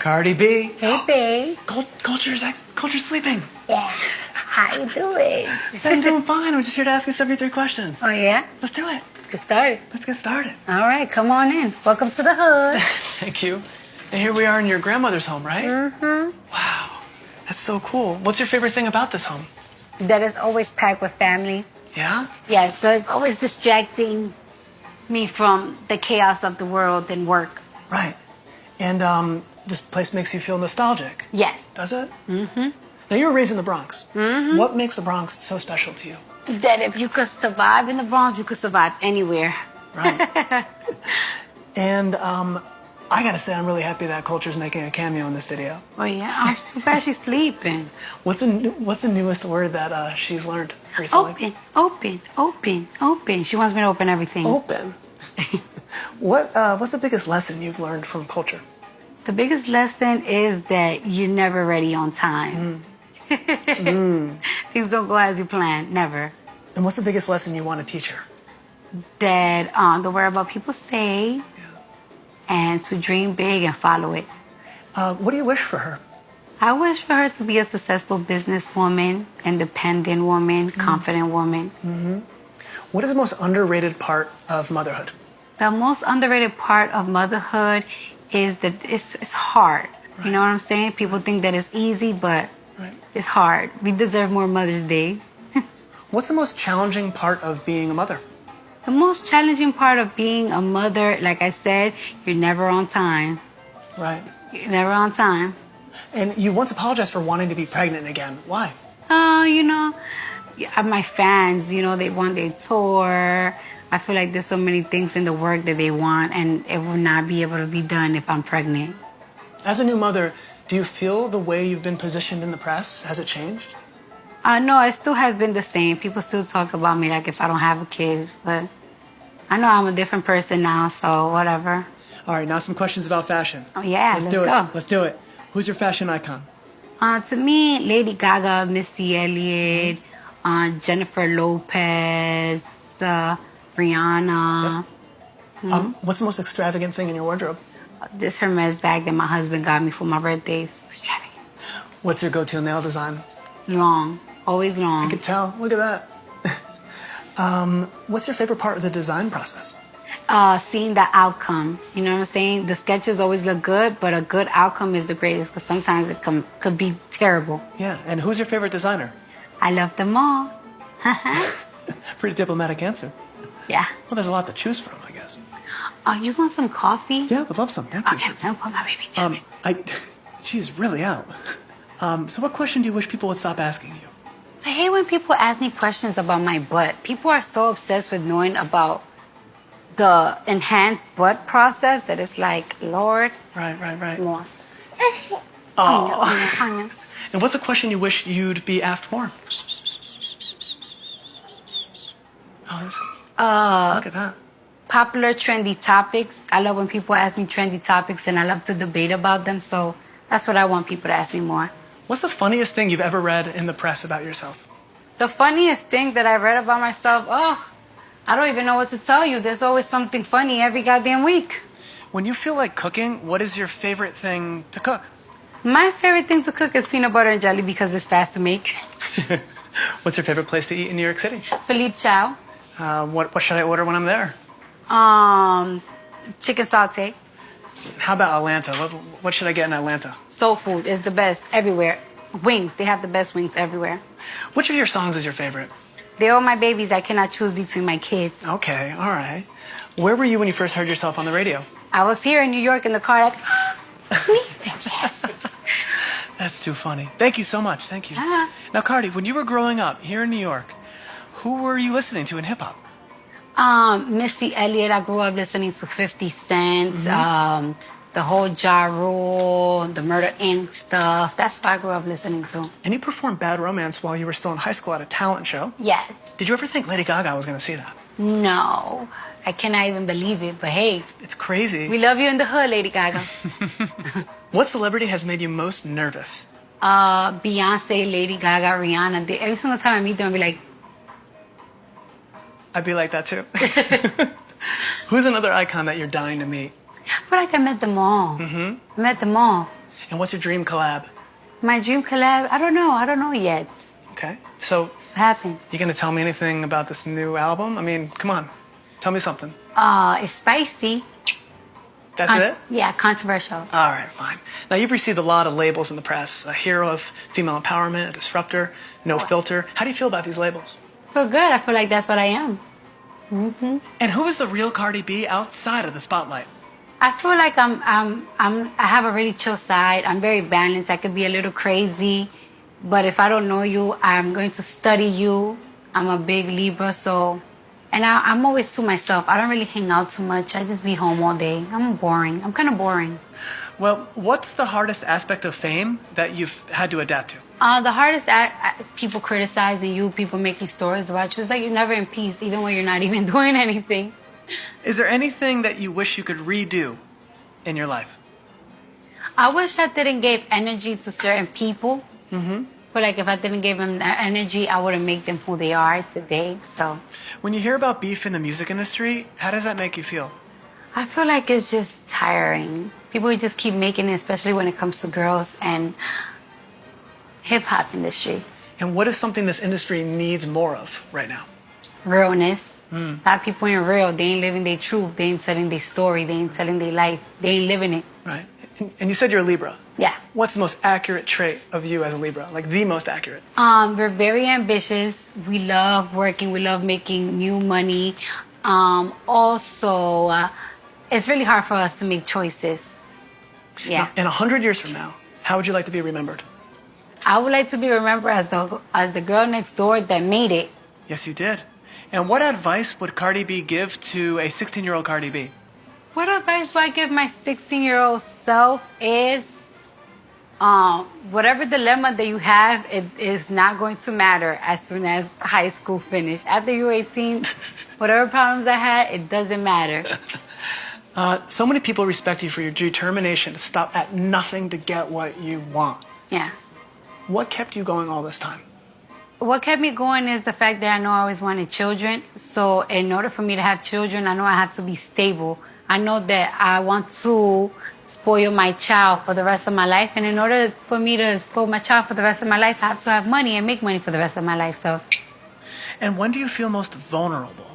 Cardi B. Hey, babe. Culture's sleeping. Yeah. How you doing? I'm doing fine. I'm just here to ask you 73 questions. Oh, yeah? Let's do it. Let's get started. Let's get started. All right, come on in. Welcome to the hood. Thank you. And here we are in your grandmother's home, right? Mm-hmm. Wow. That's so cool. What's your favorite thing about this home? That is always packed with family. Yeah? Yeah, so it's always distracting me from the chaos of the world and work. Right. And this place makes you feel nostalgic. Yes. Does it? Mm-hmm. Now, you were raised in the Bronx. Mm-hmm. What makes the Bronx so special to you? That if you could survive in the Bronx, you could survive anywhere. Right. And I gotta say, I'm really happy that Culture's making a cameo in this video. Oh, yeah? I'm so bad she's sleeping. What's the newest word that she's learned recently? Open. She wants me to open everything. Open. What's the biggest lesson you've learned from Culture? The biggest lesson is that you're never ready on time. Things don't go as you planned, never. And what's the biggest lesson you want to teach her? That don't worry about people say, and to dream big and follow it. What do you wish for her? I wish for her to be a successful businesswoman, independent woman, confident woman. Mm-hmm. What is the most underrated part of motherhood? The most underrated part of motherhood is that it's hard. Right. You know what I'm saying? People think that it's easy, but it's hard. We deserve more Mother's Day. What's the most challenging part of being a mother? The most challenging part of being a mother, like I said, you're never on time. Right. You're never on time. And you once apologized for wanting to be pregnant again. Why? My fans, they want their tour. I feel like there's so many things in the work that they want, and it will not be able to be done if I'm pregnant. As a new mother, do you feel the way you've been positioned in the press? Has it changed? No, it still has been the same. People still talk about me like if I don't have a kid, but I know I'm a different person now, so whatever. All right, now some questions about fashion. Oh, yeah, let's go. Let's do it. Who's your fashion icon? To me, Lady Gaga, Missy Elliott, Jennifer Lopez, Rihanna. Yep. What's the most extravagant thing in your wardrobe? This Hermes bag that my husband got me for my birthdays. Extravagant. What's your go-to nail design? Long. Always long. I could tell. Look at that. What's your favorite part of the design process? Seeing the outcome. You know what I'm saying? The sketches always look good, but a good outcome is the greatest because sometimes it could be terrible. Yeah. And who's your favorite designer? I love them all. Pretty diplomatic answer. Yeah. Well, there's a lot to choose from, I guess. You want some coffee? Yeah, would love some. Okay, I'll put my baby down. She's really out. So what question do you wish people would stop asking you? I hate when people ask me questions about my butt. People are so obsessed with knowing about the enhanced butt process that it's like, Lord. Right. More. Oh. And what's a question you wish you'd be asked more? Look at that. Popular trendy topics. I love when people ask me trendy topics, and I love to debate about them. So that's what I want people to ask me more. What's the funniest thing you've ever read in the press about yourself? The funniest thing that I read about myself, I don't even know what to tell you. There's always something funny every goddamn week. When you feel like cooking, what is your favorite thing to cook? My favorite thing to cook is peanut butter and jelly because it's fast to make. What's your favorite place to eat in New York City? Philippe Chow. What should I order when I'm there? Chicken sauté. How about Atlanta? What should I get in Atlanta? Soul food is the best everywhere. Wings. They have the best wings everywhere. Which of your songs is your favorite? They're all my babies. I cannot choose between my kids. Okay, all right. Where were you when you first heard yourself on the radio? I was here in New York in the car like, it's me, bitches. That's too funny. Thank you so much. Thank you. Now, Cardi, when you were growing up here in New York, who were you listening to in hip-hop? Missy Elliott. I grew up listening to 50 Cent, the whole Ja Rule, the Murder Inc. stuff. That's what I grew up listening to. And you performed Bad Romance while you were still in high school at a talent show. Yes. Did you ever think Lady Gaga was going to see that? No. I cannot even believe it, but hey. It's crazy. We love you in the hood, Lady Gaga. What celebrity has made you most nervous? Beyonce, Lady Gaga, Rihanna. Every single time I meet them, I'll be like... I'd be like that too. Who's another icon that you're dying to meet? I feel like I met them all. I met them all. And what's your dream collab? My dream collab, I don't know. I don't know yet. Okay. So, It's happened. you gonna tell me anything about this new album? I mean, come on. Tell me something. It's spicy. That's it? Yeah, controversial. All right, fine. Now, you've received a lot of labels in the press. A hero of female empowerment, a disruptor, no filter. How do you feel about these labels? I feel good. I feel like that's what I am. And who is the real Cardi B outside of the spotlight? I feel like I have a really chill side. I'm very balanced. I could be a little crazy, but if I don't know you, I'm going to study you. I'm a big Libra, so, and I'm always to myself. I don't really hang out too much. I just be home all day. I'm boring. I'm kind of boring. Well, what's the hardest aspect of fame that you've had to adapt to? The hardest people criticizing you, people making stories about you. It's like you're never in peace, even when you're not even doing anything. Is there anything that you wish you could redo in your life? I wish I didn't give energy to certain people. Mm-hmm. But like if I didn't give them that energy, I wouldn't make them who they are today. So When you hear about beef in the music industry, how does that make you feel? I feel like it's just tiring. People just keep making it, especially when it comes to girls and hip hop industry. And what is something this industry needs more of right now? Realness. A lot of people ain't real. They ain't living their truth. They ain't telling their story. They ain't telling their life. They ain't living it. Right. And you said you're a Libra. Yeah. What's the most accurate trait of you as a Libra? Like the most accurate? We're very ambitious. We love working. We love making new money. Also, it's really hard for us to make choices. Yeah. In 100 years from now, how would you like to be remembered? I would like to be remembered as the girl next door that made it. Yes, you did. And what advice would Cardi B give to a 16-year-old Cardi B? What advice do I give my 16-year-old self is, whatever dilemma that you have, it is not going to matter as soon as high school finish. After you're 18, whatever problems I had, it doesn't matter. So many people respect you for your determination to stop at nothing to get what you want. Yeah. What kept you going all this time? What kept me going is the fact that I know I always wanted children. So in order for me to have children, I know I have to be stable. I know that I want to spoil my child for the rest of my life. And in order for me to spoil my child for the rest of my life, I have to have money and make money for the rest of my life. So. And when do you feel most vulnerable?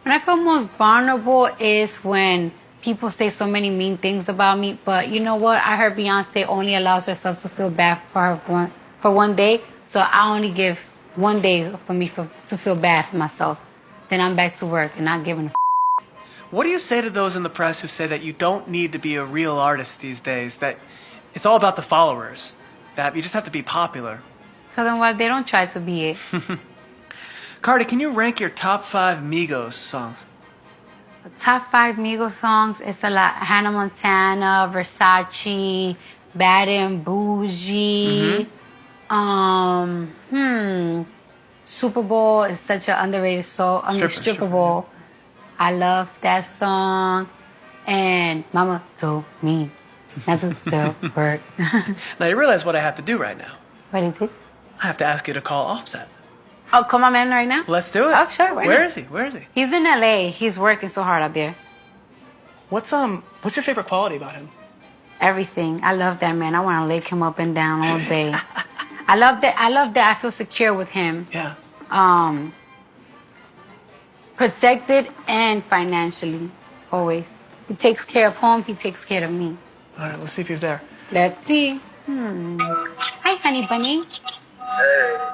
When I feel most vulnerable is when people say so many mean things about me. But you know what? I heard Beyonce only allows herself to feel bad for one day. So I only give 1 day for me to feel bad for myself. Then I'm back to work and not giving a What do you say to those in the press who say that you don't need to be a real artist these days, that it's all about the followers, that you just have to be popular? So then why they don't try to be it? Cardi, can you rank your top 5 Migos songs? The top 5 Migos songs, it's a lot. Hannah Montana, Versace, Bad and Bougie. Super Bowl is such an underrated song. Stripper Bowl. I love that song. And Mama told me not to sell work. Now you realize what I have to do right now. What is it? I have to ask you to call Offset. Oh, call my man right now? Let's do it. Oh, sure. Where is he? Where is he? He's in LA. He's working so hard out there. What's your favorite quality about him? Everything. I love that man. I want to lick him up and down all day. I love that I feel secure with him. Yeah. Protected and financially, always. He takes care of home. He takes care of me. All right, let's see if he's there. Let's see. Hi, honey bunny.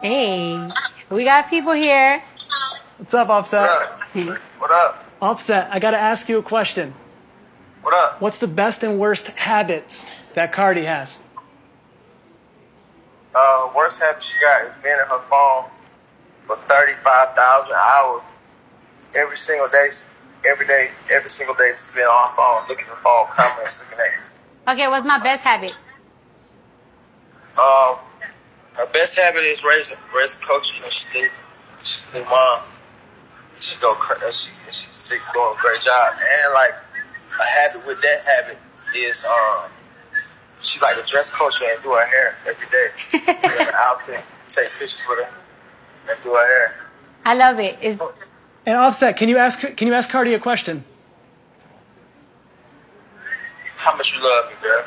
Hey. We got people here. What's up, Offset? What up? Offset, I gotta ask you a question. What up? What's the best and worst habits that Cardi has? Worst habit she got is being in her phone for 35,000 hours every single day. Every single day, she's been on her phone, looking at the phone, comments, looking at it. Okay, what's my best habit? Her best habit is raising coach. You know, she's a new mom. She's doing a great job. And like a habit with that habit is she like to dress culture and do her hair every day. Wear her outfit, take pictures with her, and do her hair. I love it. And Offset, can you ask Cardi a question? How much you love me, girl?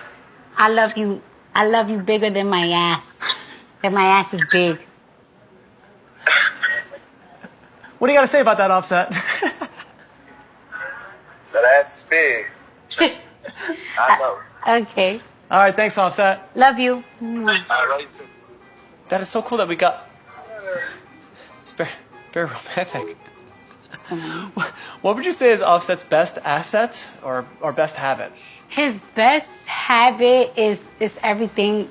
I love you. I love you bigger than my ass. That my ass is big. What do you got to say about that, Offset? That ass is big. I know. Okay. All right, thanks, Offset. Love you. I love you too. That is so cool that we got. It's very, very romantic. What would you say is Offset's best asset or best habit? His best habit is everything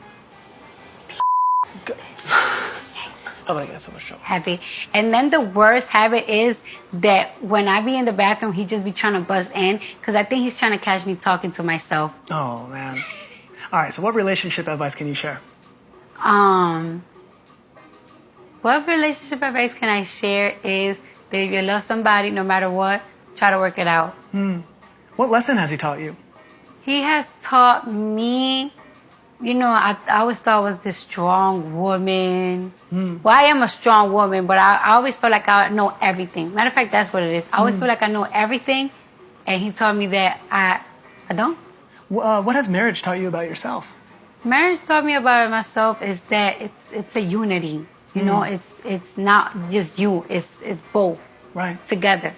Oh my God, so much trouble. happy. And then the worst habit is that when I be in the bathroom, he just be trying to buzz in because I think he's trying to catch me talking to myself. Oh man. All right, so what relationship advice can you share? What relationship advice can I share is that if you love somebody, no matter what, try to work it out. What lesson has he taught you? He has taught me, I always thought I was this strong woman. Well, I am a strong woman, but I always felt like I know everything. Matter of fact, that's what it is. I always feel like I know everything, and he taught me that I don't. What has marriage taught you about yourself? Marriage taught me about myself is that it's a unity. It's not just you. It's both Right. together.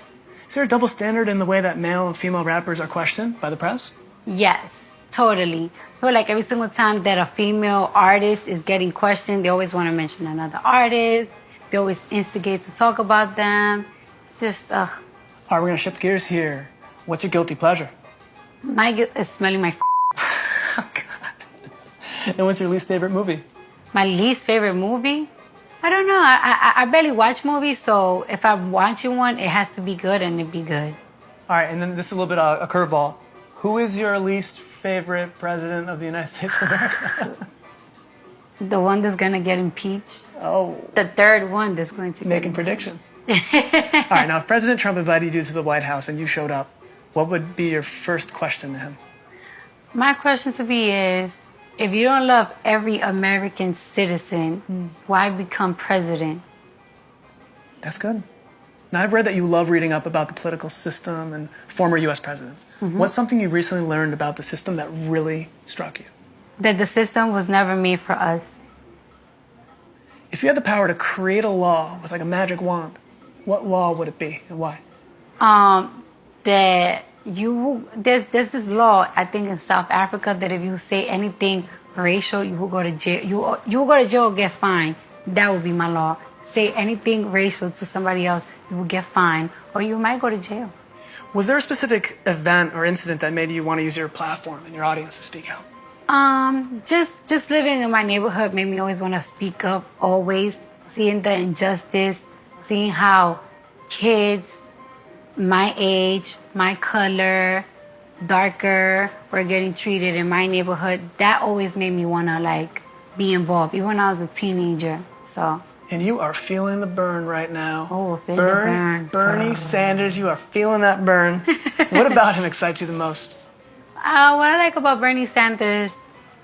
Is there a double standard in the way that male and female rappers are questioned by the press? Yes, totally. I feel like every single time that a female artist is getting questioned, they always want to mention another artist. They always instigate to talk about them. It's just, All right, we're gonna shift gears here. What's your guilty pleasure? my guilt is smelling my And what's your least favorite movie? My least favorite movie? I don't know. I barely watch movies, so if I'm watching one, it has to be good and it be good. All right, and then this is a little bit a curveball. Who is your least favorite president of the United States of America? The one that's gonna get impeached. Oh, The third one that's going to making predictions. All right, now if President Trump invited you to the White House and you showed up, what would be your first question to him? My question to be is, if you don't love every American citizen, why become president? That's good. Now, I've read that you love reading up about the political system and former U.S. presidents. What's something you recently learned about the system that really struck you? That the system was never made for us. If you had the power to create a law with like a magic wand, what law would it be and why? That there's this law, I think in South Africa, that if you say anything racial, you will go to jail. You will go to jail or get fined. That would be my law. Say anything racial to somebody else, you will get fined or you might go to jail. Was there a specific event or incident that made you want to use your platform and your audience to speak out? Just living in my neighborhood made me always want to speak up, always seeing the injustice, seeing how kids my age, my color, darker were getting treated in my neighborhood. That always made me want to be involved, even when I was a teenager. So. And you are feeling the burn right now. Oh, feeling the burn. Bernie Sanders, you are feeling that burn. What about him excites you the most? What I like about Bernie Sanders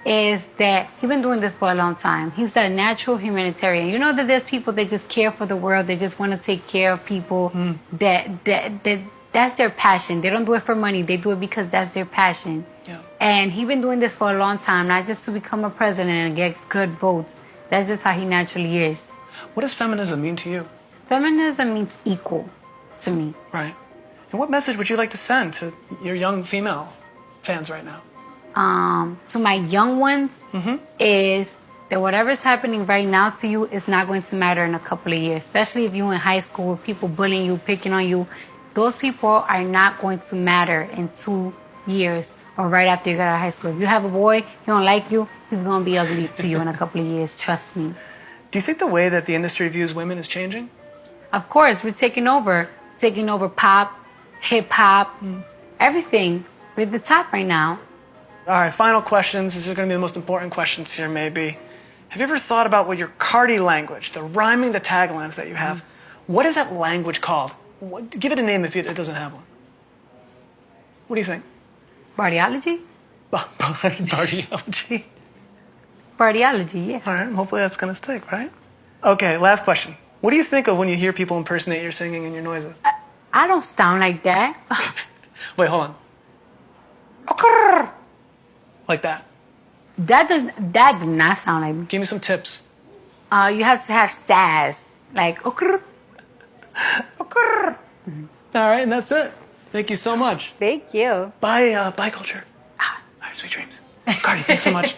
is that he's been doing this for a long time. He's a natural humanitarian. You know that there's people that just care for the world. They just want to take care of people. That's their passion. They don't do it for money. They do it because that's their passion. Yeah. And he's been doing this for a long time, not just to become a president and get good votes. That's just how he naturally is. What does feminism mean to you? Feminism means equal to me. Right. And what message would you like to send to your young female fans right now? To my young ones is that whatever's happening right now to you is not going to matter in a couple of years, especially if you're in high school, people bullying you, picking on you. Those people are not going to matter in 2 years or right after you get out of high school. If you have a boy, he don't like you, he's going to be ugly to you in a couple of years. Trust me. Do you think the way that the industry views women is changing? Of course, we're taking over pop, hip hop, everything. We're at the top right now. All right, final questions. This is going to be the most important questions here, maybe. Have you ever thought about what your Cardi language, the rhyming, the taglines that you have, what is that language called? Give it a name if it doesn't have one. What do you think? Bardiology? Bardiology. Bardiology, yeah. All right, hopefully that's going to stick, right? Okay, last question. What do you think of when you hear people impersonate your singing and your noises? I don't sound like that. Wait, hold on. Like that. That did not sound like. Give me some tips. You have to have sass, like okr. All right, and that's it. Thank you so much. Thank you. Bye, bye, culture. All right, sweet dreams. Cardi, thanks so much.